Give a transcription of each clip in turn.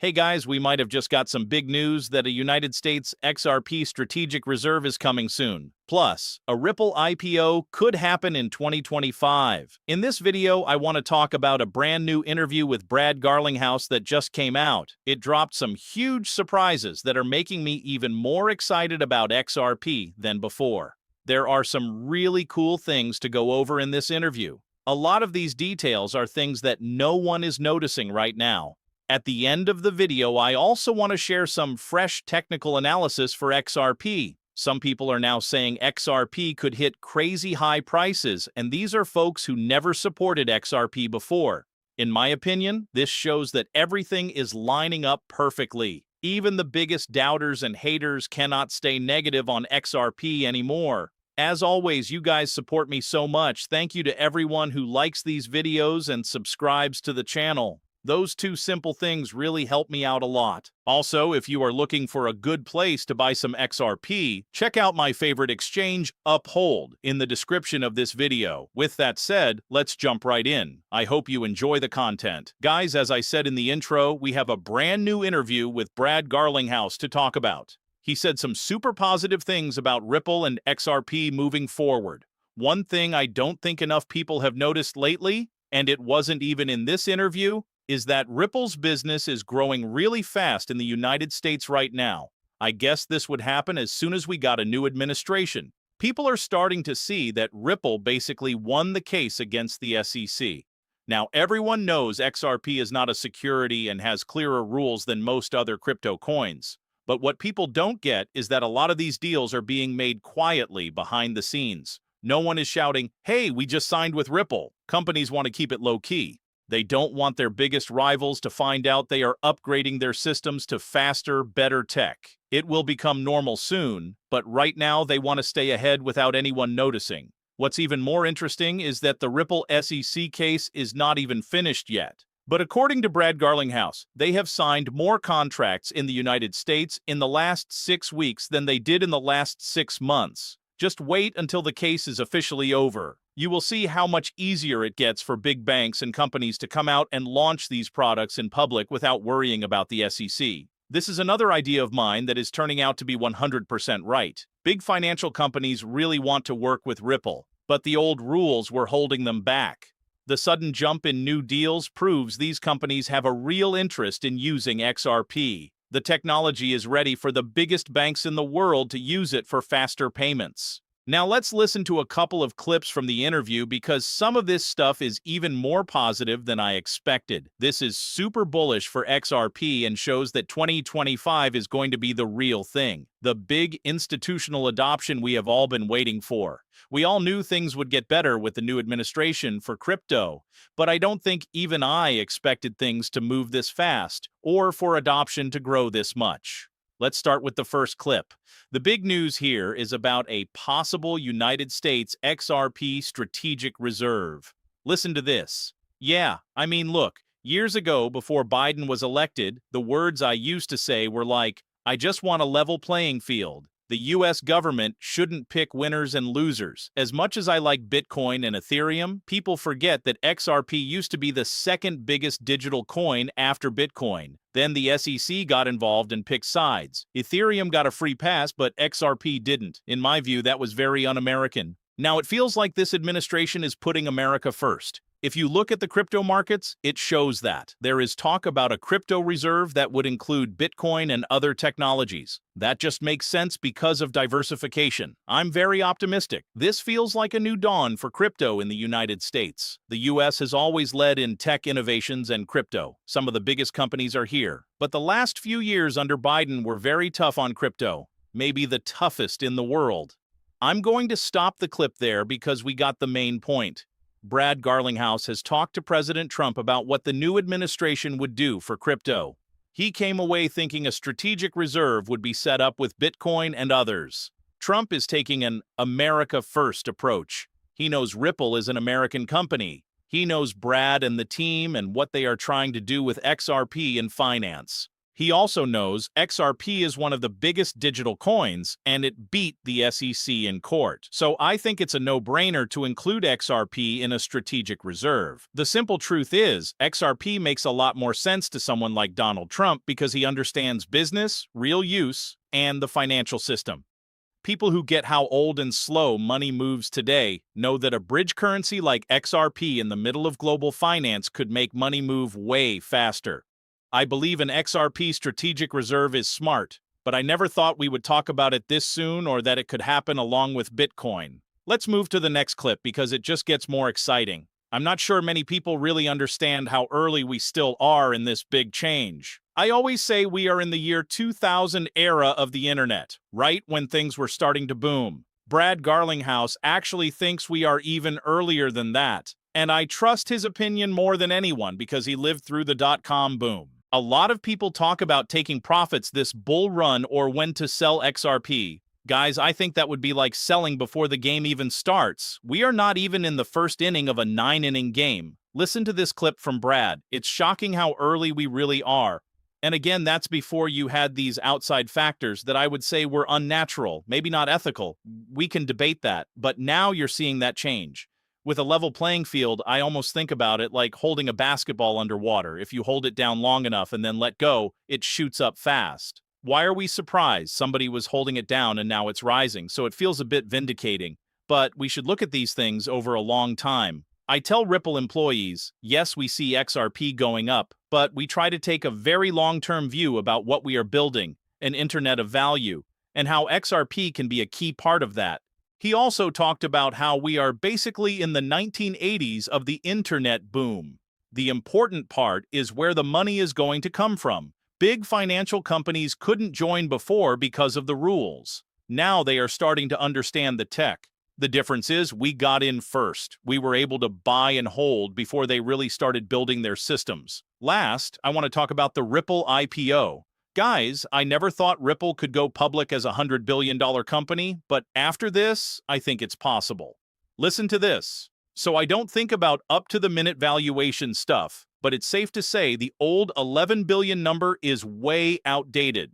Hey guys, we might have just got some big news that a United States XRP strategic reserve is coming soon. Plus, a Ripple IPO could happen in 2025. In this video, I want to talk about a brand new interview with Brad Garlinghouse that just came out. It dropped some huge surprises that are making me even more excited about XRP than before. There are some really cool things to go over in this interview. A lot of these details are things that no one is noticing right now. At the end of the video, I also want to share some fresh technical analysis for XRP. Some people are now saying XRP could hit crazy high prices, and these are folks who never supported XRP before. In my opinion, this shows that everything is lining up perfectly. Even the biggest doubters and haters cannot stay negative on XRP anymore. As always, you guys support me so much. Thank you to everyone who likes these videos and subscribes to the channel. Those two simple things really help me out a lot. Also, if you are looking for a good place to buy some XRP, check out my favorite exchange, Uphold, in the description of this video. With that said, let's jump right in. I hope you enjoy the content. Guys, as I said in the intro, we have a brand new interview with Brad Garlinghouse to talk about. He said some super positive things about Ripple and XRP moving forward. One thing I don't think enough people have noticed lately, and it wasn't even in this interview, is that Ripple's business is growing really fast in the United States right now. I guess this would happen as soon as we got a new administration. People are starting to see that Ripple basically won the case against the SEC. Now, everyone knows XRP is not a security and has clearer rules than most other crypto coins. But what people don't get is that a lot of these deals are being made quietly behind the scenes. No one is shouting, "Hey, we just signed with Ripple." Companies want to keep it low-key. They don't want their biggest rivals to find out they are upgrading their systems to faster, better tech. It will become normal soon, but right now they want to stay ahead without anyone noticing. What's even more interesting is that the Ripple SEC case is not even finished yet. But according to Brad Garlinghouse, they have signed more contracts in the United States in the last 6 weeks than they did in the last 6 months. Just wait until the case is officially over. You will see how much easier it gets for big banks and companies to come out and launch these products in public without worrying about the SEC. This is another idea of mine that is turning out to be 100% right. Big financial companies really want to work with Ripple, but the old rules were holding them back. The sudden jump in new deals proves these companies have a real interest in using XRP. The technology is ready for the biggest banks in the world to use it for faster payments. Now let's listen to a couple of clips from the interview because some of this stuff is even more positive than I expected. This is super bullish for XRP and shows that 2025 is going to be the real thing. The big institutional adoption we have all been waiting for. We all knew things would get better with the new administration for crypto, but I don't think even I expected things to move this fast or for adoption to grow this much. Let's start with the first clip. The big news here is about a possible United States XRP strategic reserve. Listen to this. Yeah, I mean, look, years ago before Biden was elected, the words I used to say were like, "I just want a level playing field. The US government shouldn't pick winners and losers." As much as I like Bitcoin and Ethereum, people forget that XRP used to be the second biggest digital coin after Bitcoin. Then the SEC got involved and picked sides. Ethereum got a free pass, but XRP didn't. In my view, that was very un-American. Now it feels like this administration is putting America first. If you look at the crypto markets, it shows that. There is talk about a crypto reserve that would include Bitcoin and other technologies. That just makes sense because of diversification. I'm very optimistic. This feels like a new dawn for crypto in the United States. The US has always led in tech innovations and crypto. Some of the biggest companies are here. But the last few years under Biden were very tough on crypto. Maybe the toughest in the world. I'm going to stop the clip there because we got the main point. Brad Garlinghouse has talked to President Trump about what the new administration would do for crypto. He came away thinking a strategic reserve would be set up with Bitcoin and others. Trump is taking an America-first approach. He knows Ripple is an American company. He knows Brad and the team and what they are trying to do with XRP and finance. He also knows XRP is one of the biggest digital coins, and it beat the SEC in court. So I think it's a no-brainer to include XRP in a strategic reserve. The simple truth is, XRP makes a lot more sense to someone like Donald Trump because he understands business, real use, and the financial system. People who get how old and slow money moves today know that a bridge currency like XRP in the middle of global finance could make money move way faster. I believe an XRP strategic reserve is smart, but I never thought we would talk about it this soon or that it could happen along with Bitcoin. Let's move to the next clip because it just gets more exciting. I'm not sure many people really understand how early we still are in this big change. I always say we are in the year 2000 era of the internet, right when things were starting to boom. Brad Garlinghouse actually thinks we are even earlier than that, and I trust his opinion more than anyone because he lived through the dot-com boom. A lot of people talk about taking profits this bull run or when to sell XRP. Guys, I think that would be like selling before the game even starts. We are not even in the first inning of a 9-inning game. Listen to this clip from Brad. It's shocking how early we really are. And again, that's before you had these outside factors that I would say were unnatural, maybe not ethical. We can debate that, but now you're seeing that change. With a level playing field, I almost think about it like holding a basketball underwater. If you hold it down long enough and then let go, it shoots up fast. Why are we surprised somebody was holding it down and now it's rising? So it feels a bit vindicating. But we should look at these things over a long time. I tell Ripple employees, yes, we see XRP going up, but we try to take a very long-term view about what we are building, an internet of value, and how XRP can be a key part of that. He also talked about how we are basically in the 1980s of the internet boom. The important part is where the money is going to come from. Big financial companies couldn't join before because of the rules. Now they are starting to understand the tech. The difference is we got in first. We were able to buy and hold before they really started building their systems. Last, I want to talk about the Ripple IPO. Guys, I never thought Ripple could go public as a $100 billion company, but after this, I think it's possible. Listen to this. So I don't think about up-to-the-minute valuation stuff, but it's safe to say the old 11 billion number is way outdated.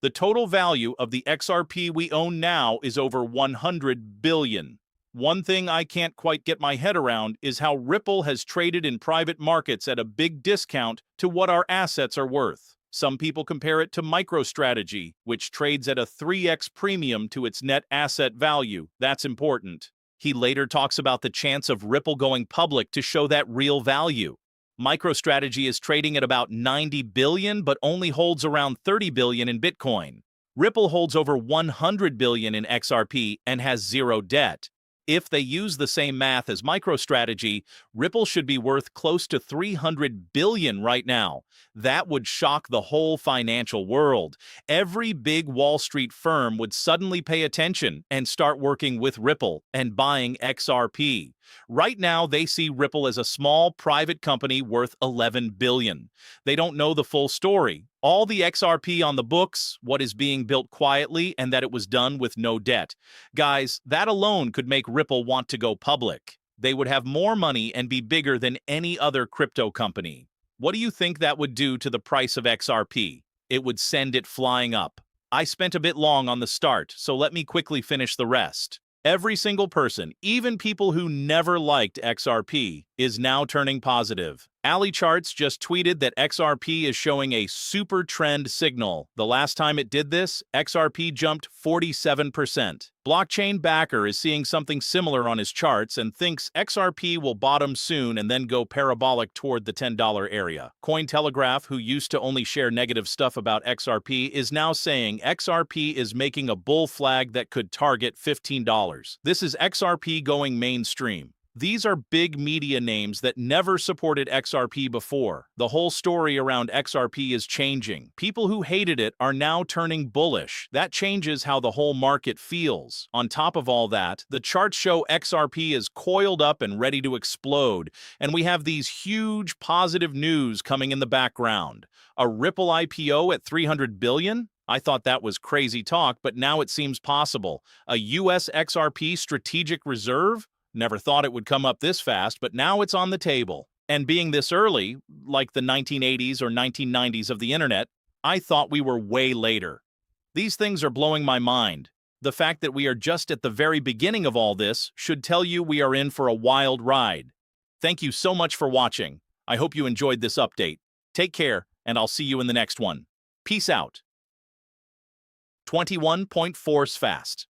The total value of the XRP we own now is over 100 billion. One thing I can't quite get my head around is how Ripple has traded in private markets at a big discount to what our assets are worth. Some people compare it to MicroStrategy, which trades at a 3x premium to its net asset value. That's important. He later talks about the chance of Ripple going public to show that real value. MicroStrategy is trading at about 90 billion, but only holds around 30 billion in Bitcoin. Ripple holds over 100 billion in XRP and has zero debt. If they use the same math as MicroStrategy, Ripple should be worth close to 300 billion right now. That would shock the whole financial world. Every big Wall Street firm would suddenly pay attention and start working with Ripple and buying XRP. Right now, they see Ripple as a small private company worth 11 billion. They don't know the full story. All the XRP on the books, what is being built quietly, and that it was done with no debt. Guys, that alone could make Ripple want to go public. They would have more money and be bigger than any other crypto company. What do you think that would do to the price of XRP? It would send it flying up. I spent a bit long on the start, so let me quickly finish the rest. Every single person, even people who never liked XRP, is now turning positive. AliCharts just tweeted that XRP is showing a super trend signal. The last time it did this, XRP jumped 47%. Blockchain Backer is seeing something similar on his charts and thinks XRP will bottom soon and then go parabolic toward the $10 area. Cointelegraph, who used to only share negative stuff about XRP, is now saying XRP is making a bull flag that could target $15. This is XRP going mainstream. These are big media names that never supported XRP before. The whole story around XRP is changing. People who hated it are now turning bullish. That changes how the whole market feels. On top of all that, the charts show XRP is coiled up and ready to explode, and we have these huge positive news coming in the background. A Ripple IPO at 300 billion? I thought that was crazy talk, but now it seems possible. A US XRP strategic reserve? Never thought it would come up this fast, but now it's on the table. And being this early, like the 1980s or 1990s of the internet, I thought we were way later. These things are blowing my mind. The fact that we are just at the very beginning of all this should tell you we are in for a wild ride. Thank you so much for watching. I hope you enjoyed this update. Take care, and I'll see you in the next one. Peace out. 21 Point Force Fast.